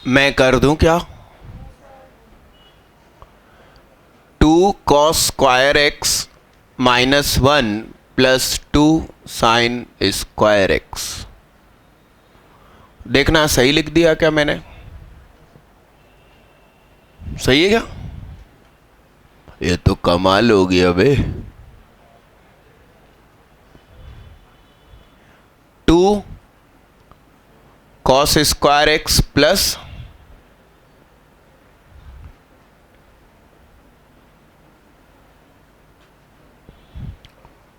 मैं कर दूं क्या? 2 cos² x -1 + 2 sin² x। देखना सही लिख दिया क्या मैंने? सही है क्या? ये तो कमाल हो गया बे। 2 cos² x +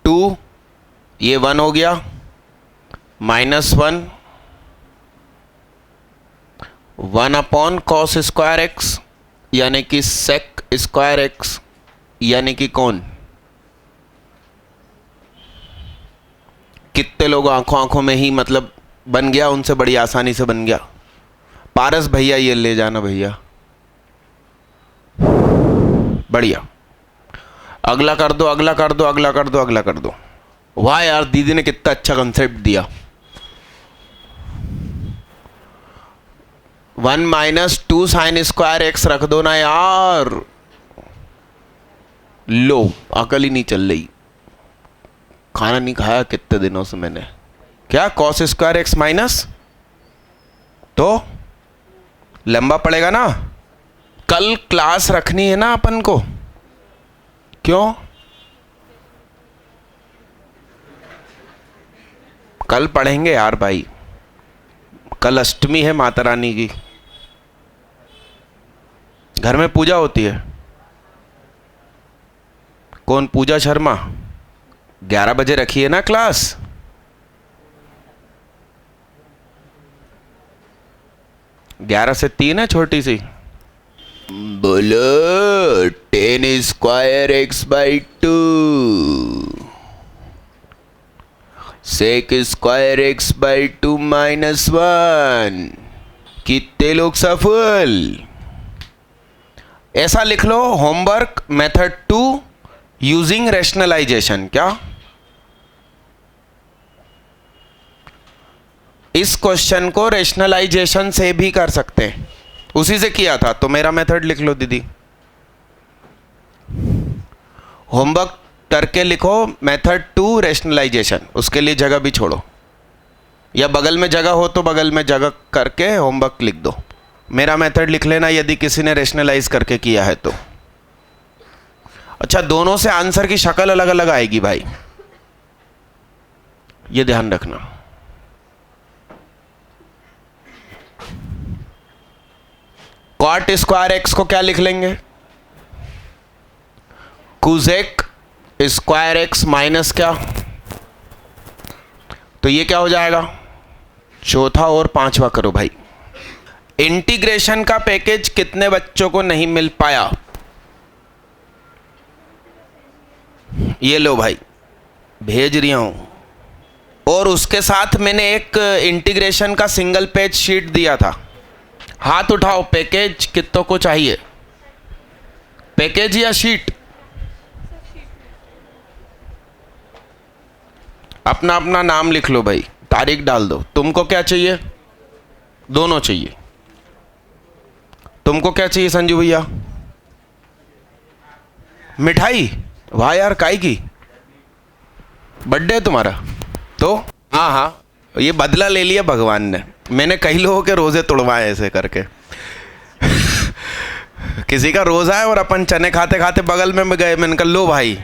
2, ये 1 हो गया, -1 1/cos² x यानी कि sec² x यानी कि कौन? कितने लोग आंखों आंखों में ही मतलब बन गया, उनसे बड़ी आसानी से बन गया। पारस भैया ये ले जाना भैया, बढ़िया। अगला कर दो, अगला कर दो, अगला कर दो, अगला कर दो। वाह यार, दीदी ने कितना अच्छा कंसेप्ट दिया। 1 - 2 sin² x रख दो ना यार। लो, अकल ही नहीं चल रही। खाना नहीं खाया कितने दिनों से मैंने। क्या cos² x माइनस, तो लंबा पड़ेगा ना। कल क्लास रखनी है ना अपन को। क्यों? कल पढ़ेंगे यार भाई, कल अष्टमी है माता रानी की। घर में पूजा होती है। कौन? पूजा शर्मा। 11 बजे रखी है ना क्लास। ग्यारह से 3 है, छोटी सी। बोलो 10² x / 2 sec² x / 2 -1। कितने लोग सफल? ऐसा लिख लो, होमवर्क मेथड 2 यूजिंग रैशनलाइजेशन। क्या इस क्वेश्चन को रैशनलाइजेशन से भी कर सकते हैं? उसी से किया था, तो मेरा मेथड लिख लो दीदी। होमवर्क करके लिखो मेथड 2 रैशनलाइजेशन, उसके लिए जगह भी छोड़ो, या बगल में जगह हो तो बगल में जगह करके होमवर्क लिख दो। मेरा मेथड लिख लेना यदि किसी ने रैशनलाइज करके किया है तो। अच्छा, दोनों से आंसर की शक्ल अलग अलग आएगी भाई, ये ध्यान रखना। cot² x को क्या लिख लेंगे? cosec² x माइनस क्या, तो ये क्या हो जाएगा? चौथा और पांचवा करो भाई। इंटीग्रेशन का पैकेज कितने बच्चों को नहीं मिल पाया? ये लो भाई, भेज रही हूं। और उसके साथ मैंने एक इंटीग्रेशन का सिंगल पेज शीट दिया था। हाथ उठाओ, पैकेज कितनों को चाहिए? पैकेज या शीट? अपना अपना नाम लिख लो भाई, तारीख डाल दो। तुमको क्या चाहिए? दोनों चाहिए। तुमको क्या चाहिए संजू भैया? मिठाई? वाह यार, काई की? बर्थडे है तुम्हारा? तो हाँ हाँ, ये बदला ले लिया भगवान ने। मैंने कई लोगों के रोजे तोड़वाए ऐसे करके। किसी का रोजा है और अपन चने खाते खाते बगल में गए, मैंने कहा लो भाई।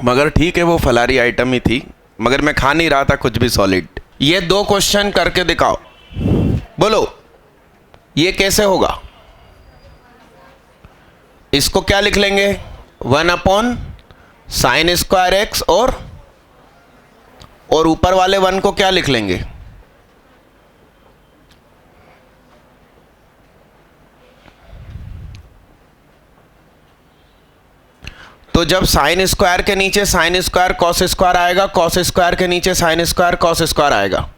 मगर ठीक है, वो फलारी आइटम ही थी, मगर मैं खा नहीं रहा था कुछ भी सॉलिड। ये 2 क्वेश्चन करके दिखाओ, बोलो ये कैसे होगा? इसको क्या लिख लेंगे? 1/sin² x और ऊपर वाले 1 को क्या लिख लेंगे? तो जब sin² के नीचे sin² cos² आएगा, cos² के नीचे sin² cos² आएगा,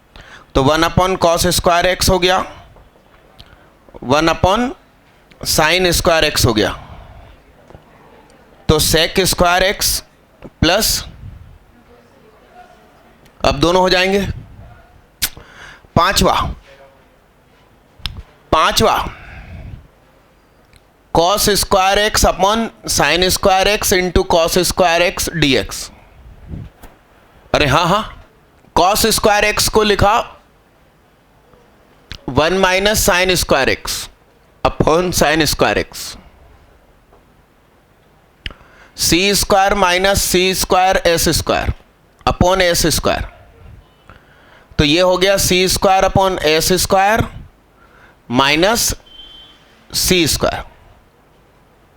तो 1/cos² x हो गया, 1/sin² x हो गया। तो sec² x प्लस, अब दोनों हो जाएंगे। पांचवा, पांचवा cos square x upon sine square x into cos square x dx। अरे हाँ हाँ, कॉस स्क्वायर एक्स को लिखा 1 minus sine square x upon sine square x, C square minus C square S square upon S square. तो ये हो गया C square upon S square minus C square.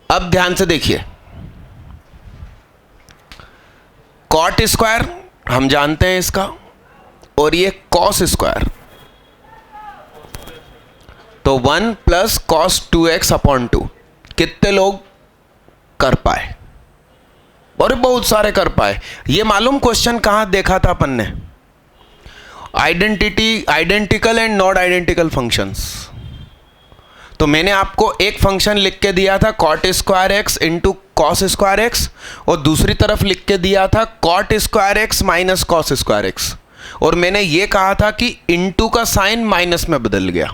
अब ध्यान से देखिए, कॉट स्क्वायर हम जानते हैं इसका, और ये कॉस स्क्वायर, तो 1 प्लस कॉस 2x अपॉन 2। कितने लोग कर पाए? और बहुत सारे कर पाए। ये मालूम क्वेश्चन कहां देखा था अपन ने? Identical and not identical functions. तो मैंने आपको एक फंक्शन लिख के दिया था cot square x into cos square x, और दूसरी तरफ लिख के दिया था cot square x minus cos square x, और मैंने ये कहा था कि इंटू का साइन माइनस में बदल गया।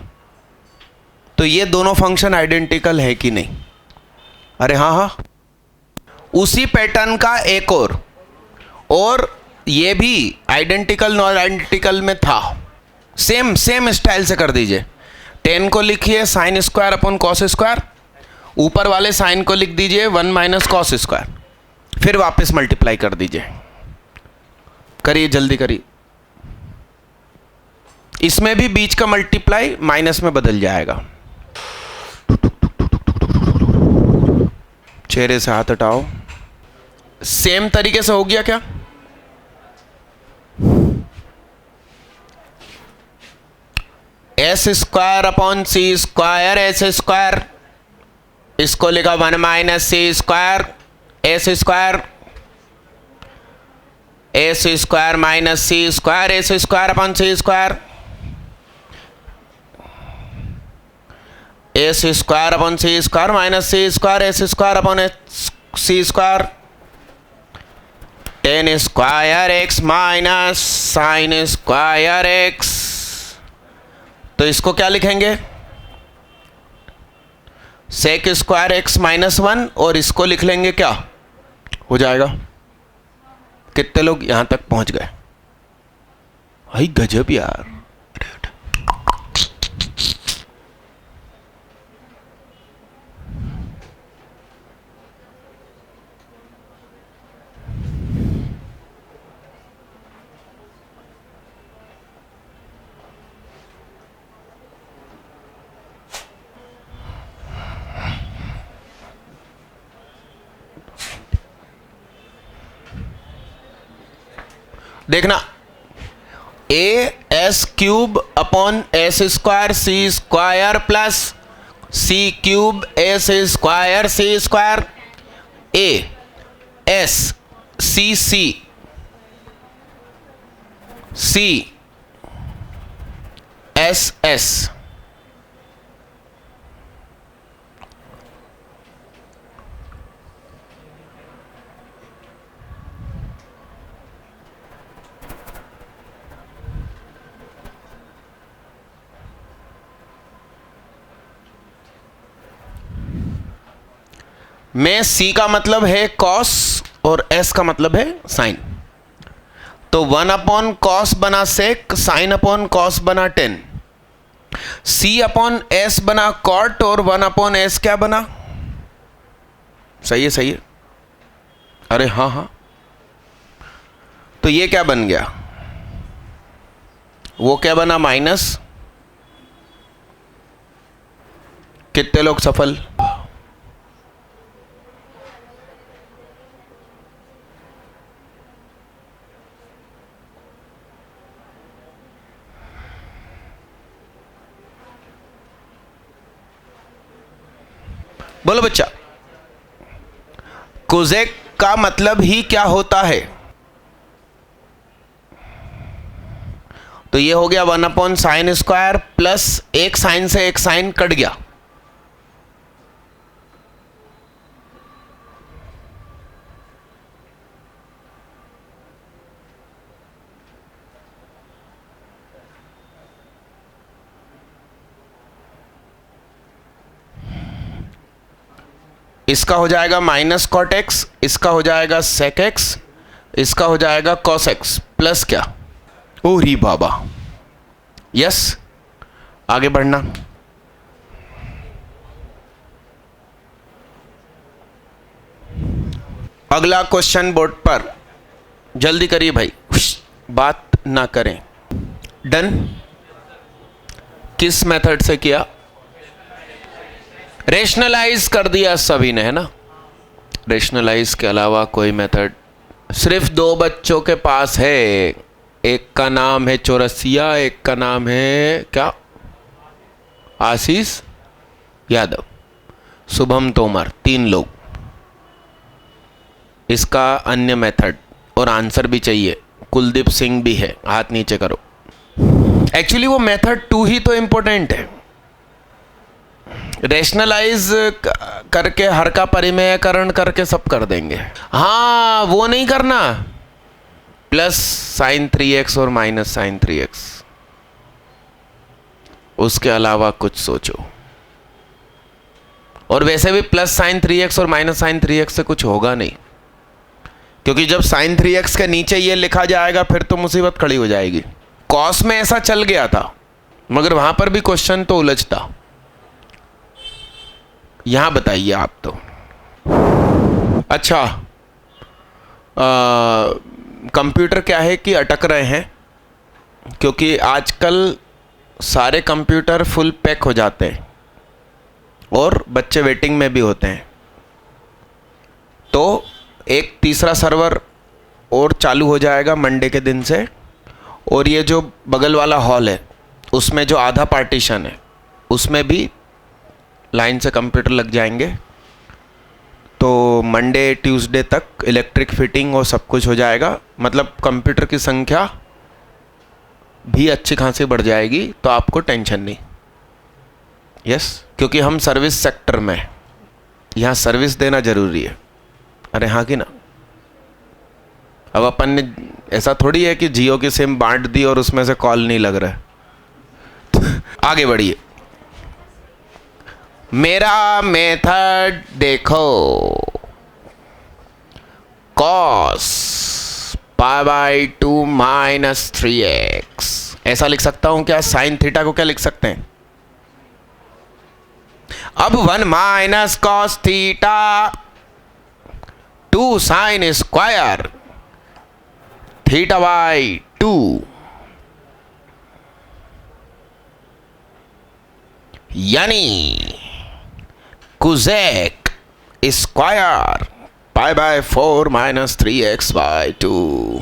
तो ये दोनों फंक्शन आइडेंटिकल है कि नहीं? अरे हाँ हाँ, उसी पैटर्न का एक और ये भी आइडेंटिकल नॉन आइडेंटिकल में था। सेम स्टाइल से कर दीजिए। 10 को लिखिए sine square upon cos square, ऊपर वाले साइन को लिख दीजिए 1 माइनस कॉस स्क्वायर, फिर वापस मल्टीप्लाई कर दीजिए। करिए, जल्दी करिए। इसमें भी बीच का मल्टीप्लाई माइनस में बदल जाएगा। चेहरे से हाथ हटाओ। सेम तरीके से हो गया क्या? S square upon C square S square, इसको लिखा 1 minus C square S square, S square minus C square S square upon C square, S square upon C square minus C square S square upon C square, 10 square x minus sine square x. तो इसको क्या लिखेंगे? Sec square x minus 1, और इसको लिख लेंगे क्या हो जाएगा? कितने लोग यहां तक पहुंच गए? भाई गजब यार। देखना, A S cube upon S square C square plus C cube S square C square, A S C C C S S. में C का मतलब है कॉस और S का मतलब है साइन। तो 1 अपॉन कॉस बना सेक, साइन अपॉन कॉस बना 10, C अपॉन S बना कॉट, और 1 अपॉन S क्या बना? सही है, सही है। अरे हाँ हाँ, तो ये क्या बन गया? वो क्या बना? माइनस। कितने लोग सफल? बोलो बच्चा, कोजेक का मतलब ही क्या होता है? तो ये हो गया 1 अपॉन साइन स्क्वायर प्लस एक साइन से एक साइन कट गया, इसका हो जाएगा माइनस कॉट एक्स, इसका हो जाएगा सेक एक्स, इसका हो जाएगा कॉस एक्स प्लस क्या, ओ री बाबा। यस, आगे बढ़ना। अगला क्वेश्चन बोर्ड पर, जल्दी करिए भाई, बात ना करें। डन। किस मेथड से किया? रेशनलाइज कर दिया सभी ने, है ना। रेशनलाइज के अलावा कोई मेथड सिर्फ दो बच्चों के पास है, एक का नाम है चौरसिया, एक का नाम है क्या, आशीष यादव, शुभम तोमर, 3 लोग। इसका अन्य मेथड और आंसर भी चाहिए। कुलदीप सिंह भी है, हाथ नीचे करो। एक्चुअली वो मेथड 2 ही तो इंपॉर्टेंट है। रेशनलाइज करके हर का परिमेयकरण करके सब कर देंगे। हाँ, वो नहीं करना, प्लस साइन 3x और माइनस साइन 3x। उसके अलावा कुछ सोचो। और वैसे भी प्लस साइन 3x और माइनस साइन 3x से कुछ होगा नहीं, क्योंकि जब साइन 3x के नीचे ये लिखा जाएगा फिर तो मुसीबत खड़ी हो जाएगी। कॉस में ऐसा चल गया था, मगर वहां पर भी क्वेश्चन तो उलझता। यहां बताइए आप तो। अच्छा, कंप्यूटर क्या है कि अटक रहे हैं, क्योंकि आजकल सारे कंप्यूटर फुल पैक हो जाते हैं और बच्चे वेटिंग में भी होते हैं। तो एक तीसरा सर्वर और चालू हो जाएगा मंडे के दिन से, और ये जो बगल वाला हॉल है उसमें जो आधा पार्टीशन है उसमें भी लाइन से कंप्यूटर लग जाएंगे। तो मंडे ट्यूसडे तक इलेक्ट्रिक फिटिंग और सब कुछ हो जाएगा, मतलब कंप्यूटर की संख्या भी अच्छी खासी बढ़ जाएगी, तो आपको टेंशन नहीं। यस, क्योंकि हम सर्विस सेक्टर में, यहाँ सर्विस देना जरूरी है। अरे हाँ कि ना। अब अपन ने ऐसा थोड़ी है कि जियो की सिम बांट दी और उसमें से कॉल नहीं लग रहा है। आगे बढ़िए। मेरा मेथड देखो, cos π/2 माइनस 3x, ऐसा लिख सकता हूं क्या? साइन थीटा को क्या लिख सकते हैं? अब 1 minus cos theta 2 sine square θ/2, यानी कुजेक स्क्वायर π/4 माइनस 3x/2,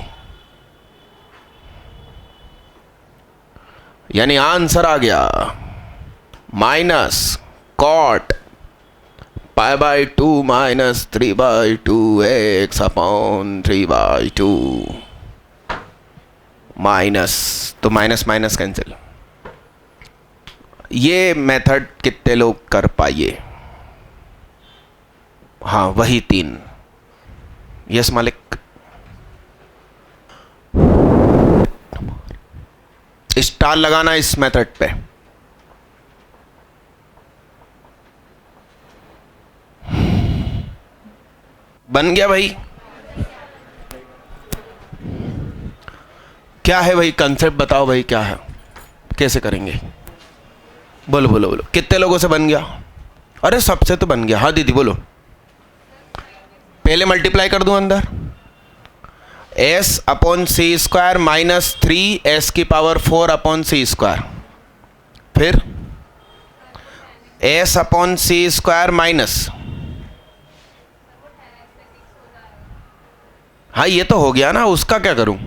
यानी आंसर आ गया minus cot π/2 minus 3/2x/3/2 minus, तो माइनस माइनस कैंसिल। ये मेथड कितने लोग कर पाइए? हाँ, वही 3। यस मालिक। स्टार लगाना इस मेथड पे। बन गया भाई। क्या है भाई कंसेप्ट, बताओ भाई क्या है, कैसे करेंगे? बोलो बोलो बोलो, कितने लोगों से बन गया? अरे सबसे तो बन गया। हाँ दीदी बोलो। पहले मल्टीप्लाई कर दूं अंदर, s/c² माइनस 3s⁴/c², फिर s/c² माइनस, हाँ ये तो हो गया ना, उसका क्या करूं?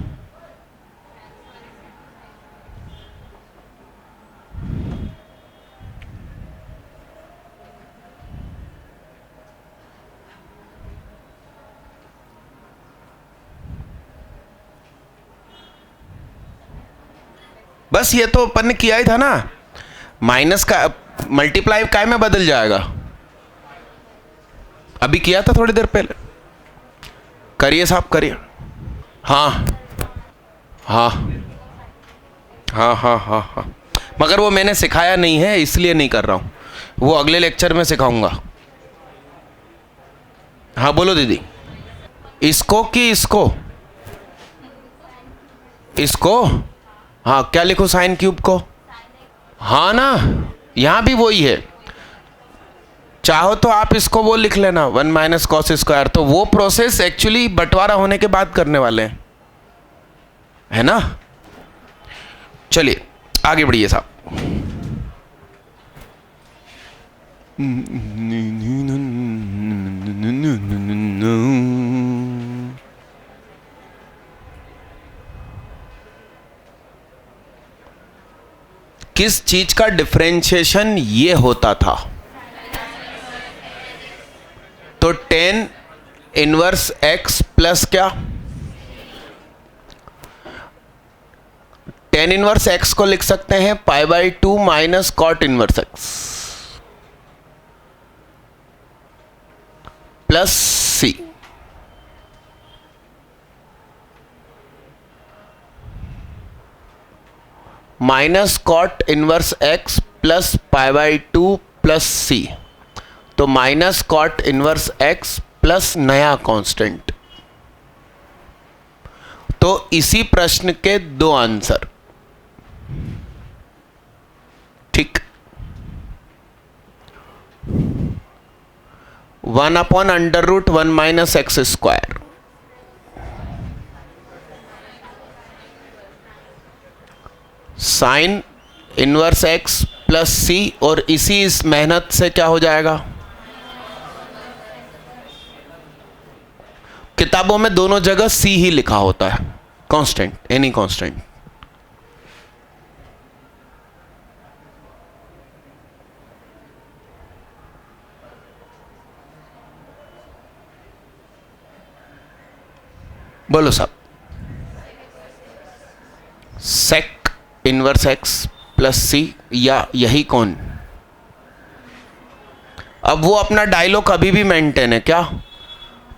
बस ये तो अपन ने किया ही था ना, माइनस का मल्टीप्लाई काय में बदल जाएगा। अभी किया था थोड़ी देर पहले। करिए साहब करिए। हाँ हाँ हाँ हाँ हाँ हाँ, मगर वो मैंने सिखाया नहीं है इसलिए नहीं कर रहा हूँ, वो अगले लेक्चर में सिखाऊंगा। हाँ बोलो दीदी। इसको कि इसको? इसको। हाँ, क्या लिखो साइन क्यूब को? हाँ ना, यहां भी वही है। चाहो तो आप इसको वो लिख लेना 1 माइनस कॉस स्क्वायर। तो वो प्रोसेस एक्चुअली बंटवारा होने के बाद करने वाले हैं, है ना। चलिए आगे बढ़िए साहब। किस चीज का डिफरेंशिएशन ये होता था? तो टेन इनवर्स एक्स प्लस क्या? टेन इनवर्स एक्स को लिख सकते हैं pi by 2 minus cot inverse x plus C. Minus cot inverse x plus pi by 2 plus C. तो minus cot inverse x plus नया कांस्टेंट। तो इसी प्रश्न के दो आंसर। ठीक, 1 upon under root 1 minus x square sine inverse x plus C, और इसी इस मेहनत से क्या हो जाएगा? किताबों में दोनों जगह सी ही लिखा होता है, कांस्टेंट, एनी कांस्टेंट। बोलो साहब। सेक इनवर्स एक्स प्लस सी, या यही कौन? अब वो अपना डायलॉग अभी भी मेंटेन है क्या?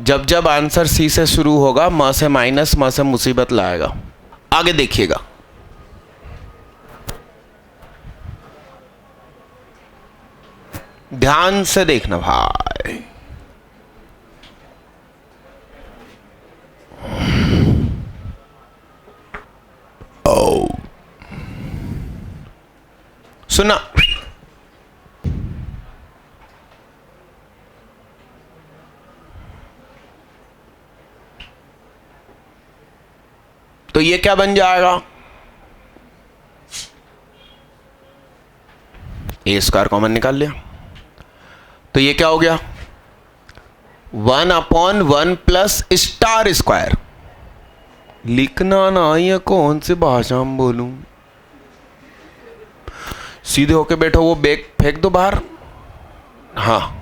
जब जब आंसर सी से शुरू होगा, म से माइनस, म से मुसीबत लाएगा। आगे देखिएगा। ध्यान से देखना भाई। ओ सुना, तो ये क्या बन जाएगा? ए स्क्वायर कॉमन निकाल लिया, तो ये क्या हो गया? 1 अपॉन 1 प्लस स्टार स्क्वायर। लिखना ना, ये कौन सी भाषा में बोलूं? सीधे होके बैठो, वो बैग फेंक दो बाहर। हाँ,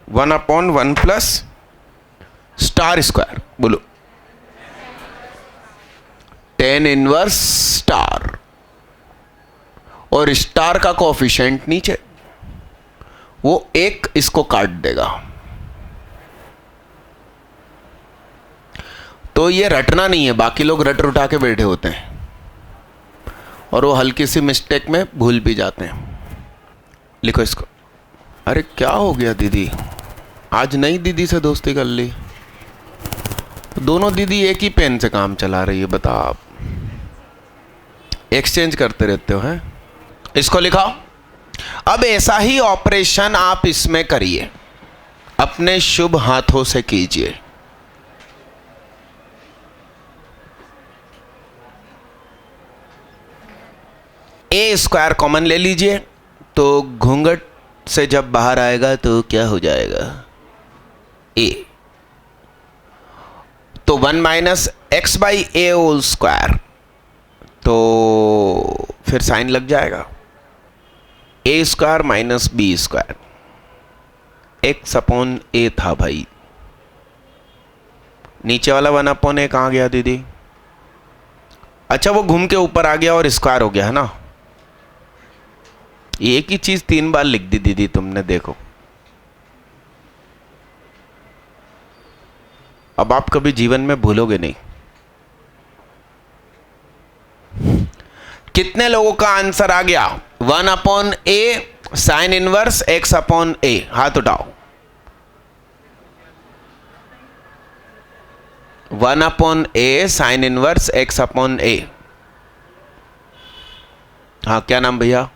one upon 1 plus star square, बोलो। 10 इनवर्स स्टार, और स्टार का कोफिशिएंट नीचे, वो एक इसको काट देगा। तो ये रटना नहीं है, बाकी लोग रट उठा के बैठे होते हैं और वो हल्की सी मिस्टेक में भूल भी जाते हैं। लिखो इसको। अरे क्या हो गया दीदी, आज नई दीदी से दोस्ती कर ली? दोनों दीदी एक ही पेन से काम चला रही है, बता आप एक्सचेंज करते रहते हो हैं। इसको लिखाओ। अब ऐसा ही ऑपरेशन आप इसमें करिए, अपने शुभ हाथों से कीजिए। ए स्क्वायर कॉमन ले लीजिए, तो घूंघट से जब बाहर आएगा तो क्या हो जाएगा? ए। तो 1 minus x by A whole square, तो फिर साइन लग जाएगा। A square minus B square, x upon A था भाई, नीचे वाला 1 अपॉन ए कहाँ गया दीदी? अच्छा, वो घूम के ऊपर आ गया और स्क्वायर हो गया, है ना। एक ही चीज 3 बार लिख दी दीदी तुमने, देखो। अब आप कभी जीवन में भूलोगे नहीं। कितने लोगों का आंसर आ गया? 1/a साइन इनवर्स x/a, हाथ उठाओ। 1/a sine inverse x/a। हाँ, क्या नाम भैया?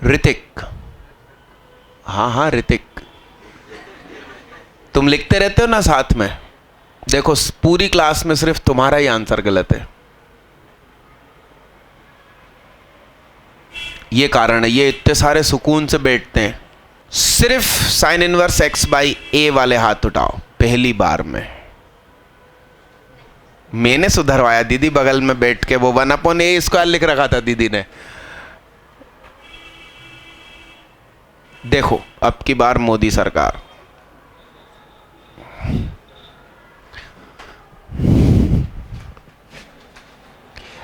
ऋतिक। हाँ हाँ ऋतिक, तुम लिखते रहते हो ना साथ में। देखो पूरी क्लास में सिर्फ तुम्हारा ही आंसर गलत है। ये कारण है, ये इतने सारे सुकून से बैठते हैं। सिर्फ साइन इनवर्स x/a वाले हाथ उठाओ पहली बार में। मैंने सुधरवाया दीदी, बगल में बैठ के वो 1/a स्क्वायर लिख रखा था दीदी ने। देखो अब की बार मोदी सरकार।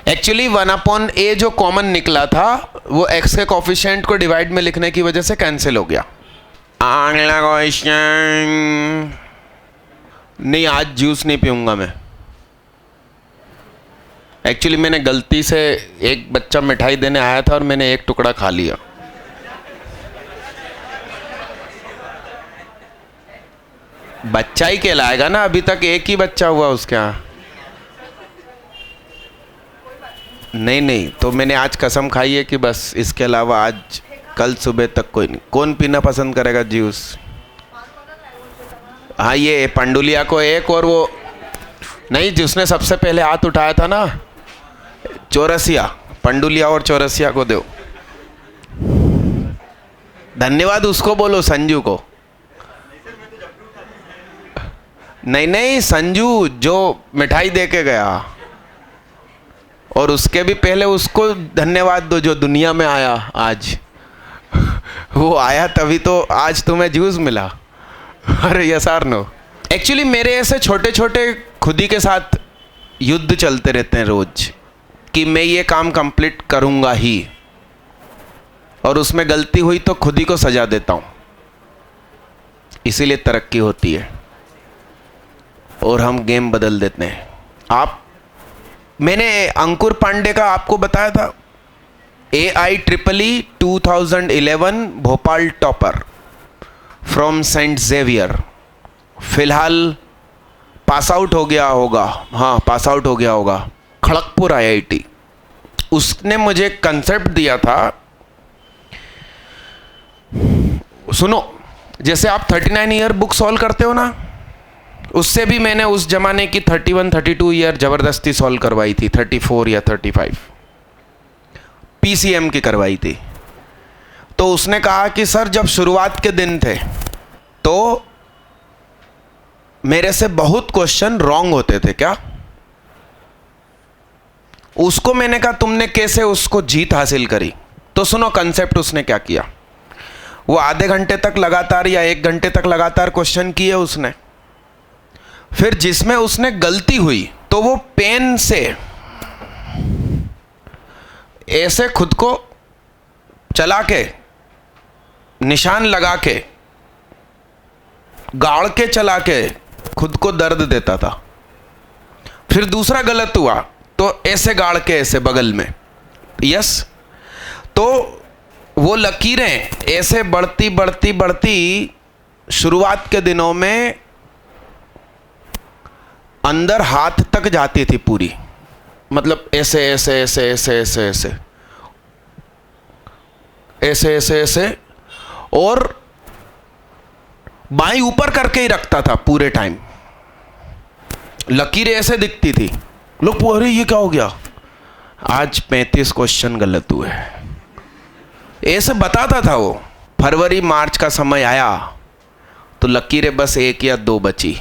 एक्चुअली 1/a जो कॉमन निकला था वो x के कोफिशिएंट को डिवाइड में लिखने की वजह से कैंसिल हो गया। अगला क्वेश्चन। नहीं, आज जूस नहीं पीऊंगा मैं। एक्चुअली मैंने गलती से, एक बच्चा मिठाई देने आया था और मैंने एक टुकड़ा खा लिया। बच्चा ही कहलाएगा ना, अभी तक एक ही बच्चा हुआ उसके यहाँ। नहीं, तो मैंने आज कसम खाई है कि बस इसके अलावा आज कल सुबह तक कोई नहीं। कौन पीना पसंद करेगा जूस? हाँ, ये पंडुलिया को एक, और वो नहीं जिसने सबसे पहले हाथ उठाया था ना, चौरसिया। पंडुलिया और चौरसिया को दो। धन्यवाद उसको बोलो, संजू को। नहीं, संजू जो मिठाई दे के गया, और उसके भी पहले उसको धन्यवाद दो जो दुनिया में आया आज। वो आया तभी तो आज तुम्हें जूस मिला। अरे यस आर नो? एक्चुअली मेरे ऐसे छोटे छोटे खुद ही के साथ युद्ध चलते रहते हैं रोज, कि मैं ये काम कंप्लीट करूंगा ही, और उसमें गलती हुई तो खुद ही को सजा देता हूं। इसीलिए तरक्की होती है और हम गेम बदल देते हैं। मैंने अंकुर पांडे का आपको बताया था, AIEEE 2011 Bhopal topper from saint Xavier. फिलहाल पास आउट हो गया होगा, हाँ पास आउट हो गया होगा, खड़गपुर IIT। उसने मुझे कंसेप्ट दिया था। सुनो, जैसे आप 39 ईयर बुक सॉल्व करते हो ना, उससे भी मैंने उस जमाने की 31-32 ईयर जबरदस्ती सॉल्व करवाई थी, 34 या 35 PCM की करवाई थी। तो उसने कहा कि सर जब शुरुआत के दिन थे तो मेरे से बहुत क्वेश्चन रॉन्ग होते थे क्या। उसको मैंने कहा तुमने कैसे उसको जीत हासिल करी? तो सुनो कंसेप्ट उसने क्या किया। वो आधे घंटे तक लगातार या 1 घंटे तक लगातार क्वेश्चन किए उसने। फिर जिसमें उसने गलती हुई तो वो पेन से ऐसे खुद को चला के, निशान लगा के, गाड़ के चला के खुद को दर्द देता था। फिर दूसरा गलत हुआ तो ऐसे गाड़ के ऐसे बगल में, यस। तो वो लकीरें ऐसे बढ़ती बढ़ती बढ़ती शुरुआत के दिनों में अंदर हाथ तक जाती थी पूरी, मतलब ऐसे ऐसे ऐसे ऐसे ऐसे ऐसे ऐसे ऐसे ऐसे, और बाई ऊपर करके ही रखता था पूरे टाइम। लकीरें ऐसे दिखती थी। लोग अरे ये क्या हो गया, आज 35 क्वेश्चन गलत हुए, ऐसे बताता था वो। फरवरी मार्च का समय आया तो लकीरें बस 1 या 2 बची,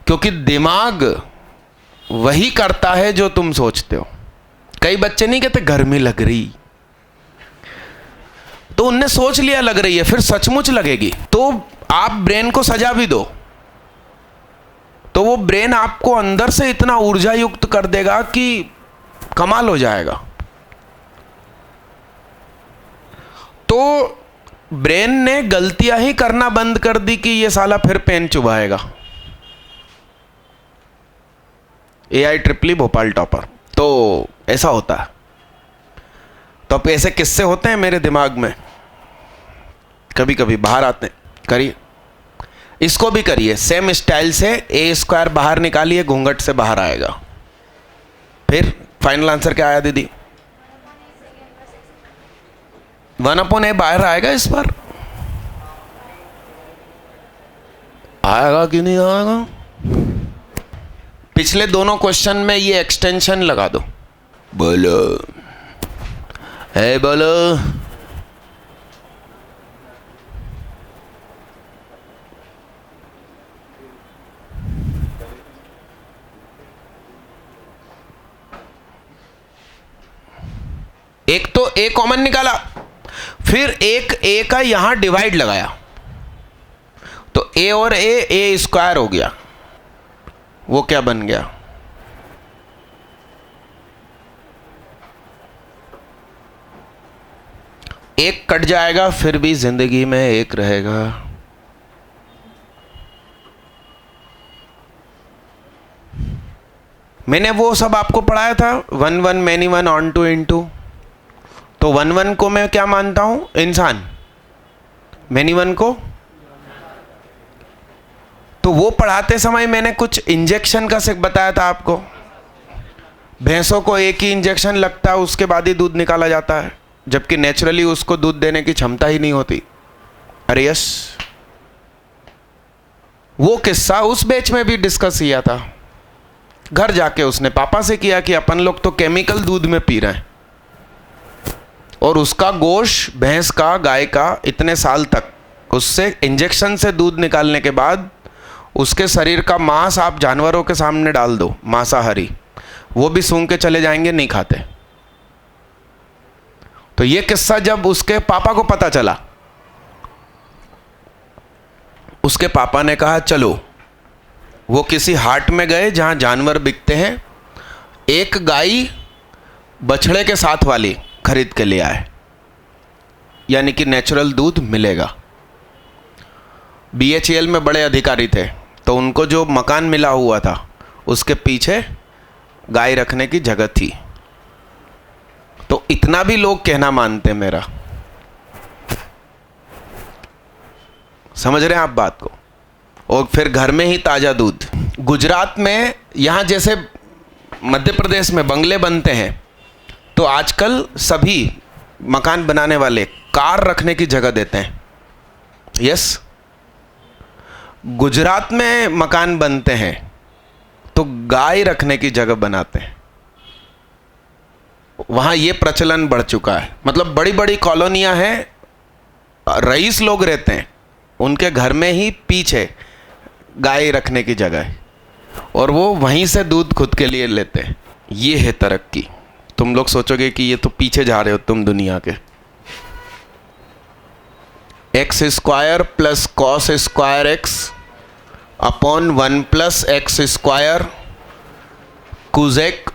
क्योंकि दिमाग वही करता है जो तुम सोचते हो। कई बच्चे नहीं कहते गर्मी लग रही, तो उनने सोच लिया लग रही है, फिर सचमुच लगेगी। तो आप ब्रेन को सजा भी दो तो वो ब्रेन आपको अंदर से इतना ऊर्जा युक्त कर देगा कि कमाल हो जाएगा। तो ब्रेन ने गलतियां ही करना बंद कर दी कि ये साला फिर पेन चुभाएगा। AIEEE Bhopal topper. तो ऐसा होता है। तो अब ऐसे किस्से होते हैं मेरे दिमाग में, कभी कभी बाहर आते हैं। करिए, इसको भी करिए सेम स्टाइल से। ए स्क्वायर बाहर निकालिए, घूंघट से बाहर आएगा। फिर फाइनल आंसर क्या आया दीदी? 1/a बाहर आएगा इस बार? आएगा कि नहीं आएगा? पिछले दोनों क्वेश्चन में ये एक्सटेंशन लगा दो। बोलो, है बोलो। एक तो ए कॉमन निकाला, फिर एक ए का यहां डिवाइड लगाया, तो ए और ए स्क्वायर हो गया। वो क्या बन गया? एक कट जाएगा, फिर भी जिंदगी में एक रहेगा। मैंने वो सब आपको पढ़ाया था, 1 1 many 1 onto into. तो 1 1 को मैं क्या मानता हूं? इंसान। मैनी 1 को, तो वो पढ़ाते समय मैंने कुछ इंजेक्शन का सिर्फ बताया था आपको। भैंसों को एक ही इंजेक्शन लगता है, उसके बाद ही दूध निकाला जाता है, जबकि नेचुरली उसको दूध देने की क्षमता ही नहीं होती। अरे यस, वो किस्सा उस बैच में भी डिस्कस किया था। घर जाके उसने पापा से किया कि अपन लोग तो केमिकल दूध में पी रहे हैं, और उसका गोश्त भैंस का, गाय का, इतने साल तक उससे इंजेक्शन से दूध निकालने के बाद उसके शरीर का मांस आप जानवरों के सामने डाल दो, मांसाहारी, वो भी सूंघ के चले जाएंगे, नहीं खाते। तो ये किस्सा जब उसके पापा को पता चला, उसके पापा ने कहा चलो। वो किसी हाट में गए जहां जानवर बिकते हैं, एक गाय बछड़े के साथ वाली खरीद के ले आए, यानी कि नेचुरल दूध मिलेगा। BHEL में बड़े अधिकारी थे, तो उनको जो मकान मिला हुआ था उसके पीछे गाय रखने की जगह थी। तो इतना भी लोग कहना मानते मेरा, समझ रहे हैं आप बात को? और फिर घर में ही ताज़ा दूध। गुजरात में, यहाँ जैसे मध्य प्रदेश में बंगले बनते हैं, तो आजकल सभी मकान बनाने वाले कार रखने की जगह देते हैं। यस, गुजरात में मकान बनते हैं तो गाय रखने की जगह बनाते हैं। वहां यह प्रचलन बढ़ चुका है। मतलब बड़ी बड़ी कॉलोनियां हैं, रईस लोग रहते हैं, उनके घर में ही पीछे गाय रखने की जगह है, और वो वहीं से दूध खुद के लिए लेते हैं। ये है तरक्की। तुम लोग सोचोगे कि ये तो पीछे जा रहे हो तुम दुनिया के। X square plus cos square x upon 1 plus x square cosec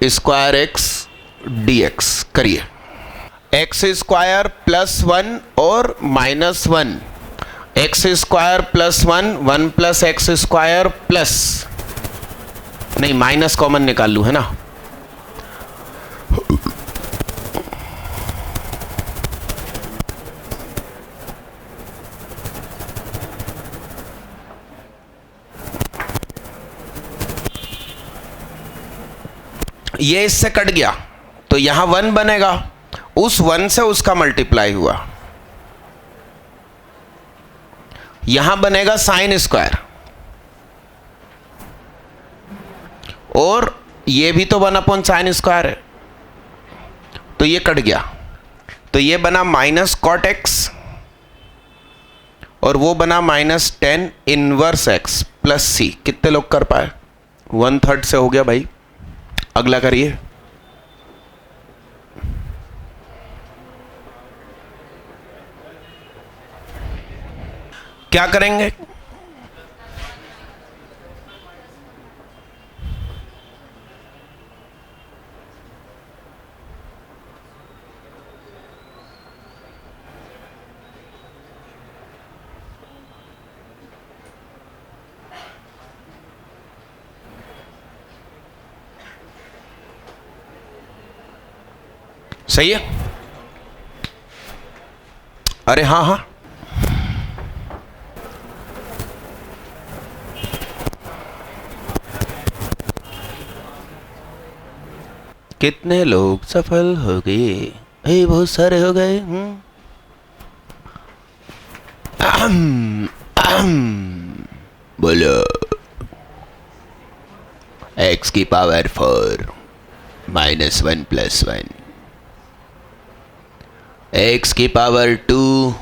square x dx। करिए, एक्स स्क्वायर प्लस 1 और minus 1, x square plus 1, 1 plus x square plus, नहीं माइनस कॉमन निकाल लूँ, है ना? ये इससे कट गया तो यहां 1 बनेगा, उस 1 से उसका मल्टीप्लाई हुआ, यहां बनेगा साइन स्क्वायर, और ये भी तो 1 साइन स्क्वायर है, तो ये कट गया। तो ये बना माइनस कॉट एक्स, और वो बना -10 इनवर्स एक्स प्लस सी। कितने लोग कर पाए? 1/3 से हो गया भाई। अगला करिए। क्या करेंगे? सही है। अरे हाँ हाँ, कितने लोग सफल हो गए? बहुत सारे हो गए। बोलो। x की पावर 4 -1 + 1, x की पावर 2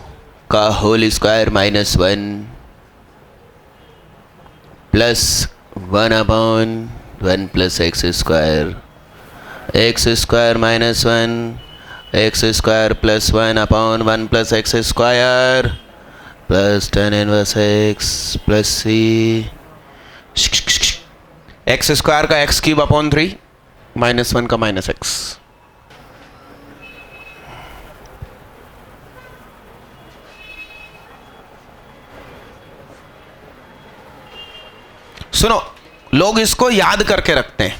का whole square -1 plus 1/1 + x square, x square -1 x square plus 1/1 + x square plus tan inverse x plus c, x square का x³ -1 का -x। सुनो, लोग इसको याद करके रखते हैं,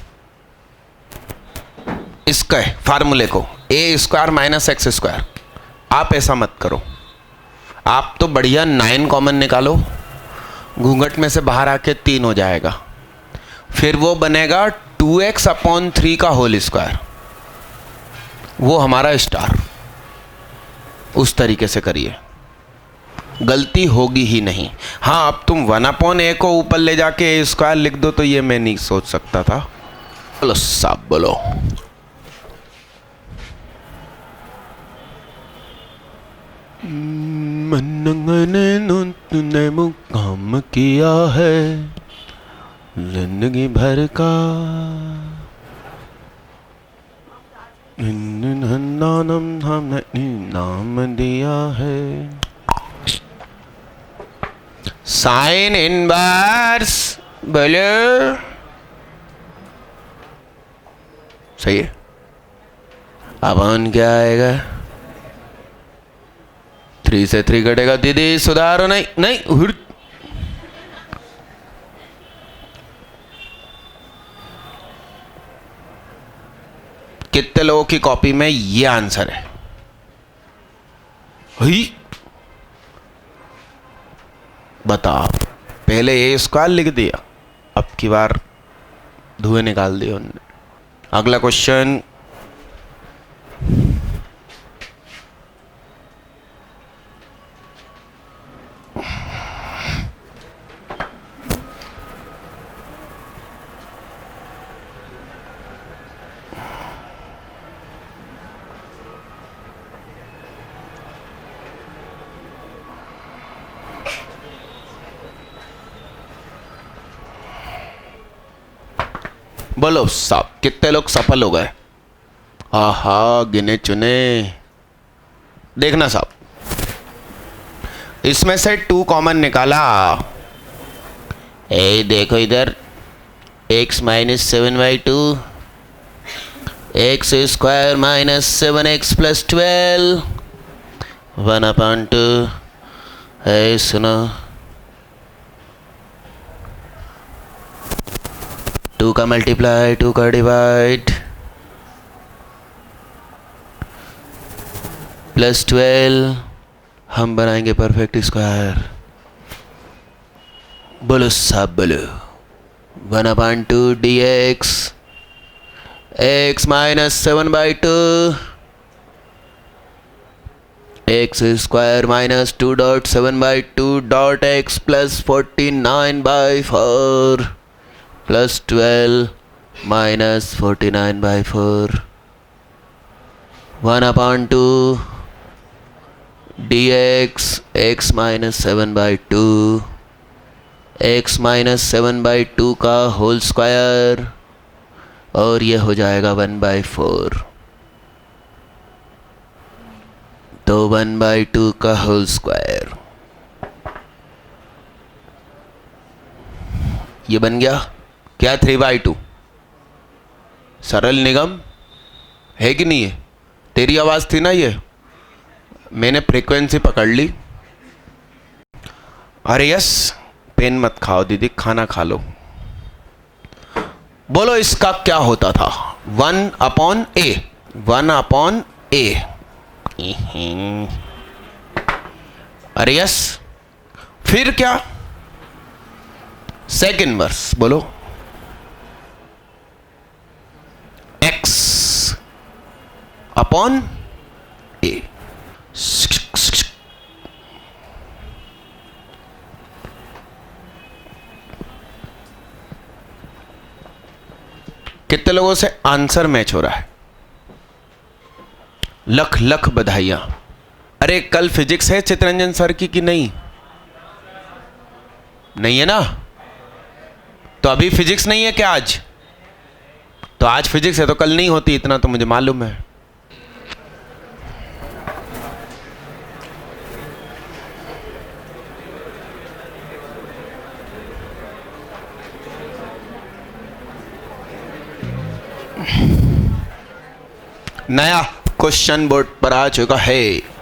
इसके फार्मूले को, a² - x²। आप ऐसा मत करो, आप तो बढ़िया 9 कॉमन निकालो, घूंघट में से बाहर आके 3 हो जाएगा, फिर वो बनेगा 2x/3 का होल स्क्वायर, वो हमारा स्टार। उस तरीके से करिए, गलती होगी ही नहीं। हाँ, अब तुम 1/a को ऊपर ले जाके a² लिख दो तो ये मैं नहीं सोच सकता था। बोलो साहब बोलो। तूने मुकाम किया है जिंदगी भर का, नाम दिया है साइन इनवर्स। बोलो सही है। अपन क्या आएगा? 3 से 3 कटेगा। दीदी सुधारो। नहीं नहीं, कितने लोगों की कॉपी में ये आंसर है? बताओ। पहले a² लिख दिया, अब की बार धुएं निकाल दिए उनने। अगला क्वेश्चन, बोलो साहब कितने लोग सफल हो गए? आहा, गिने चुने। देखना साहब, इसमें से 2 कॉमन निकाला। देखो इधर, x - 7/2 x² - 7x + 12 1/2। सुनो, 2 का मल्टीप्लाई, 2 का डिवाइड, प्लस 12, हम बनाएंगे परफेक्ट स्क्वायर। बोलो साहब बोलो। 1/2 dx x - 7/2 x² - 2.7/2 x plus 49/4 plus 12 - 49/4 1/2 dx x - 7/2 x - 7/2 का होल स्क्वायर, और ये हो जाएगा 1/4। तो 1/2 का होल स्क्वायर ये बन गया क्या? 3/2। सरल निगम है कि नहीं है? तेरी आवाज थी ना ये, मैंने फ्रीक्वेंसी पकड़ ली। अरे यस, पेन मत खाओ दीदी, खाना खा लो। बोलो इसका क्या होता था? 1/a 1/a। अरे यस, फिर क्या, सेकंड वर्स बोलो, x अपॉन ए। कितने लोगों से आंसर मैच हो रहा है? लख लख बधाइयां। अरे कल फिजिक्स है चितरंजन सर की कि नहीं? नहीं है ना? तो अभी फिजिक्स नहीं है क्या आज? तो आज फिजिक्स है तो कल नहीं होती, इतना तो मुझे मालूम है। नया क्वेश्चन बोर्ड पर आ चुका है।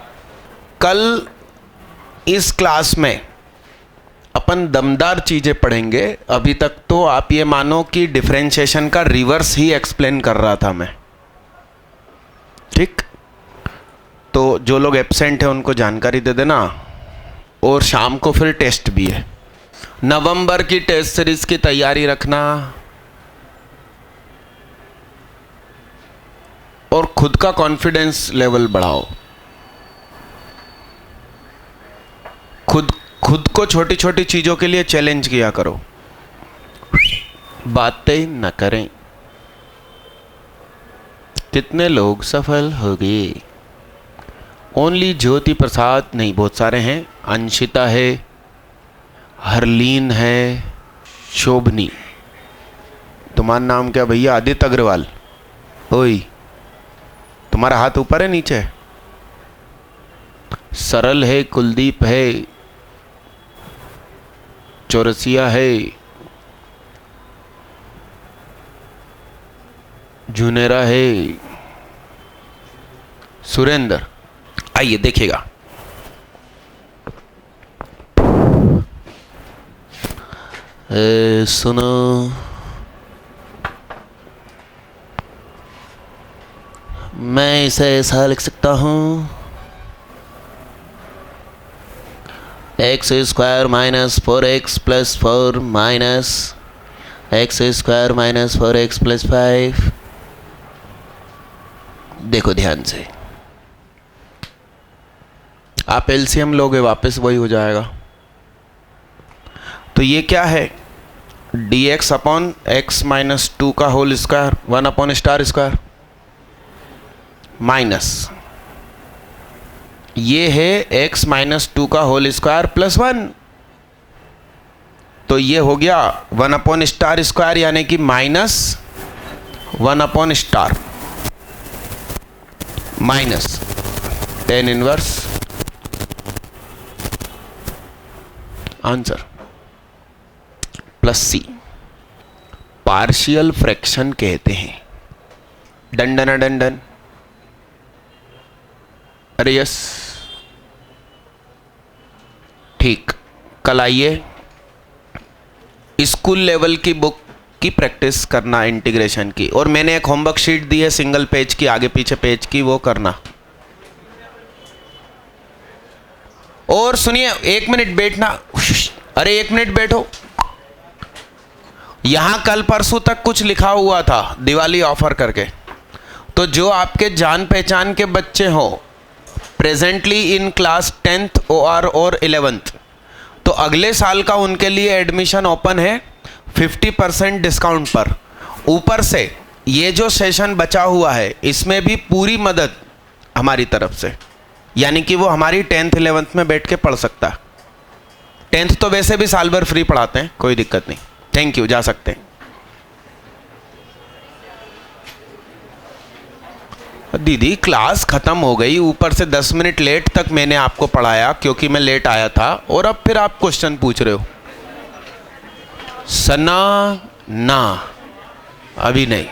कल इस क्लास में अपन दमदार चीजें पढ़ेंगे। अभी तक तो आप ये मानो कि डिफरेंशिएशन का रिवर्स ही एक्सप्लेन कर रहा था मैं, ठीक? तो जो लोग एब्सेंट हैं उनको जानकारी दे देना, और शाम को फिर टेस्ट भी है। नवंबर की टेस्ट सीरीज की तैयारी रखना, और खुद का कॉन्फिडेंस लेवल बढ़ाओ। खुद को छोटी छोटी चीजों के लिए चैलेंज किया करो, बातें न करें। कितने लोग सफल हो गए? ओनली ज्योति प्रसाद नहीं, बहुत सारे हैं। अंशिता है, हरलीन है, शोभनी। तुम्हारा नाम क्या भैया? आदित्य अग्रवाल। ओई, तुम्हारा हाथ ऊपर है नीचे है? सरल है, कुलदीप है, चौरसिया है, जुनेरा है, सुरेंद्र। आइए देखिएगा। सुनो, मैं इसे ऐसा लिख सकता हूँ, x square minus 4x plus 4 minus x square minus 4x plus 5। देखो ध्यान से, आप एलसीएम लोगे वापस वही हो जाएगा। तो ये क्या है? dx अपॉन एक्स माइनस 2 का whole square 1 upon star square minus ये है x माइनस 2 का होल स्क्वायर प्लस 1। तो ये हो गया 1 अपॉन स्टार स्क्वायर, यानी कि minus 1 upon star minus tan inverse answer plus c। Partial fraction कहते हैं। डंडन डंडन। अरे यस, ठीक। कल आइए स्कूल लेवल की बुक की प्रैक्टिस करना इंटीग्रेशन की, और मैंने एक होमवर्क शीट दी है सिंगल पेज की, आगे पीछे पेज की, वो करना। और सुनिए, 1 मिनट बैठना। अरे 1 मिनट बैठो। यहां कल परसों तक कुछ लिखा हुआ था दिवाली ऑफर करके, तो जो आपके जान पहचान के बच्चे हो प्रेजेंटली इन क्लास 10th और 11th, तो अगले साल का उनके लिए एडमिशन ओपन है 50% डिस्काउंट पर। ऊपर से ये जो सेशन बचा हुआ है इसमें भी पूरी मदद हमारी तरफ से, यानी कि वो हमारी 10th 11th में बैठ के पढ़ सकता है। 10th तो वैसे भी साल भर फ्री पढ़ाते हैं, कोई दिक्कत नहीं। थैंक यू, जा सकते हैं। दीदी क्लास खत्म हो गई, ऊपर से 10 मिनट लेट तक मैंने आपको पढ़ाया क्योंकि मैं लेट आया था, और अब फिर आप क्वेश्चन पूछ रहे हो। सना ना, अभी नहीं।